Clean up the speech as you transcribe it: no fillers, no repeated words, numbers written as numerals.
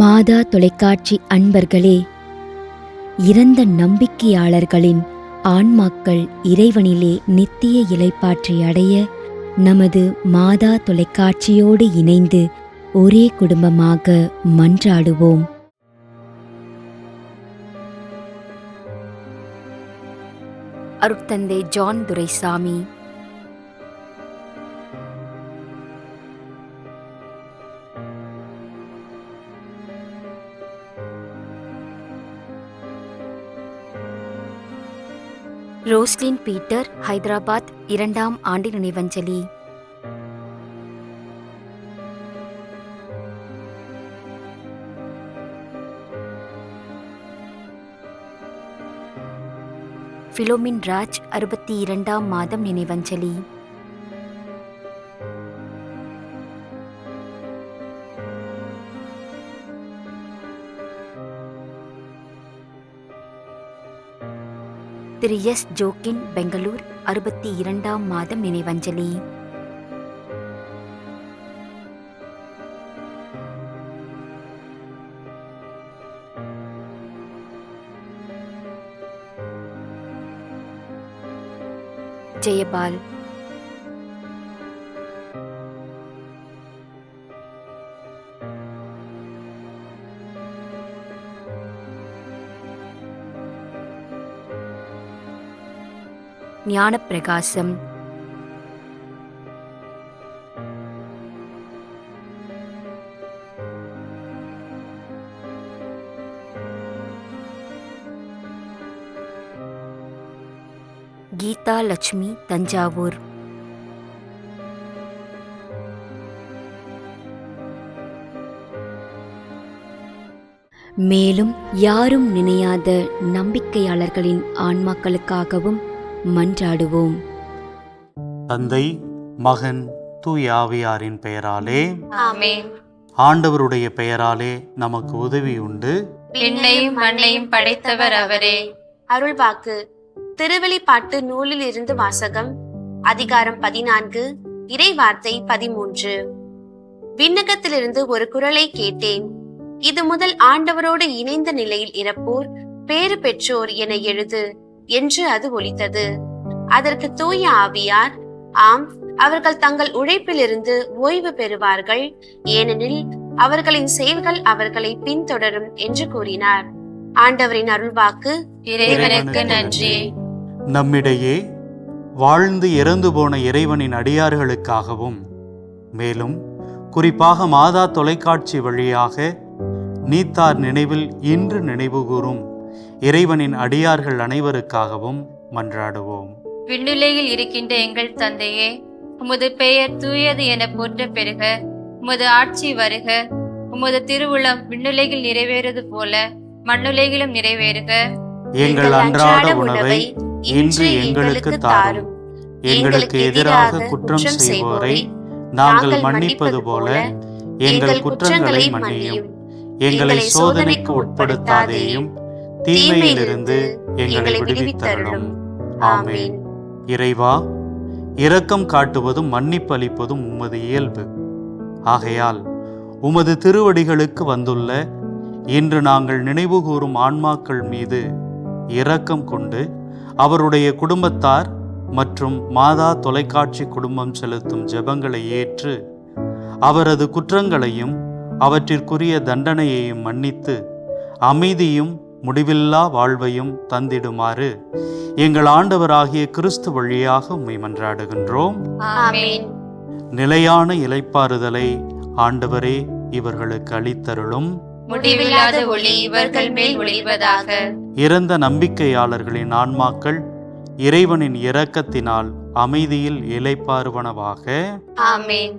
மாதா தொலைக்காட்சி அன்பர்களே, இறந்த நம்பிக்கையாளர்களின் ஆன்மாக்கள் இறைவனிலே நித்திய இளைப்பாற்றி அடைய நமது மாதா தொலைக்காட்சியோடு இணைந்து ஒரே குடும்பமாக மன்றாடுவோம். அருட்தந்தை John Duraisamy, Roslin Peter, Hyderabad, 2ஆம் ஆண்டு நினைவஞ்சலி. பிலோமின் ராஜ், 62ஆம் மாதம் நினைவஞ்சலி. திரு எஸ். ஜோக்கின், பெங்களூர், 62ஆம் மாதம் நினைவஞ்சலி. ஜெயபால், ஞானப்பிரகாசம், கீதா லட்சுமி, தஞ்சாவூர். மேலும் யாரும் நினையாத நம்பிக்கையாளர்களின் ஆன்மாக்களுக்காகவும் மன்றாடுவோம். தந்தை, மகன், தூய ஆவியாரின் பெயராலே ஆமென். ஆண்டவருடைய பெயராலே நமக்கு உதவி உண்டு. விண்ணையும் மண்ணையும் படைத்தவர் அவரே. அருள்வாக்கு. திருவெளிப்பாட்டு நூலில் இருந்து வாசகம். அதிகாரம் 14, இறை வார்த்தை 13. விண்ணகத்திலிருந்து ஒரு குரலை கேட்டேன். இது முதல் ஆண்டவரோடு இணைந்த நிலையில் இறப்போர் பேறு பெற்றோர் என எழுது என்று அது ஒலித்தது. அதற்கு தூய ஆவியார், ஆம், அவர்கள் தங்கள் உழைப்பிலிருந்து ஓய்வு பெறுவார்கள், ஏனெனில் அவர்களின் செயல்கள் அவர்களை பின்தொடரும் என்று கூறினார். ஆண்டவரின் அருள்வாக்கு. இறைவனுக்கு நன்றி. நம்மிடையே வாழ்ந்து இறந்து போன இறைவனின் அடியார்களுக்காகவும், மேலும் குறிப்பாக மாதா தொலைக்காட்சி வழியாக நீத்தார் நினைவில் இன்று நினைவுகூரும் இறைவனின் அடியார்கள் அனைவருக்காகவும் மன்றாடுவோம். விண்ணுலகில் இருக்கின்ற எங்கள் தந்தையே, உமது பெயர் தூயது என போற்ற பெறுக. உமது ஆட்சி வருக. உமது திருவுளம் விண்ணுலகில் நிறைவேறுவது போல மண்ணுலகிலும் நிறைவேறுக. எங்கள் அன்றாட உணவை இன்று எங்களுக்கு தாரும். எங்களுக்கு எதிராக குற்றம் செய்வோரை நாங்கள் மன்னிப்பது போல எங்கள் குற்றங்களை மன்னியும். எங்களை சோதனைக்கு உட்படுத்தாதேயும், தீமையிலிருந்து எங்களை விடுவித்தருளும். ஆமென். இறைவா, இரக்கம் காட்டுவதும் மன்னிப்பு அளிப்பதும் உமது இயல்பு. ஆகையால் உமது திருவடிகளுக்கு வந்துள்ள இன்று நாங்கள் நினைவுகூரும் ஆன்மாக்கள் மீது இரக்கம் கொண்டு அவருடைய குடும்பத்தார் மற்றும் மாதா தொலைக்காட்சி குடும்பம் செலுத்தும் ஜெபங்களை ஏற்று அவரது குற்றங்களையும் அவற்றிற்குரிய தண்டனையையும் மன்னித்து அமைதியும் முடிவில்லா வாழ்வையும் தந்திடுமாறு எங்கள் ஆண்டவராகிய கிறிஸ்து வழியாக உம்மை மன்றாடுகின்றோம். ஆமென். நிலையான இளைப்பாறுதலை ஆண்டவரே இவர்களுக்கு அளித்தருளும். முடிவில்லாத ஒளி இவர்கள் மேல் ஒளிவதாக. இறந்த நம்பிக்கையாளர்களின் ஆன்மாக்கள் இறைவனின் இரக்கத்தினால் அமைதியில் இளைப்பாறுவனவாக. ஆமென்.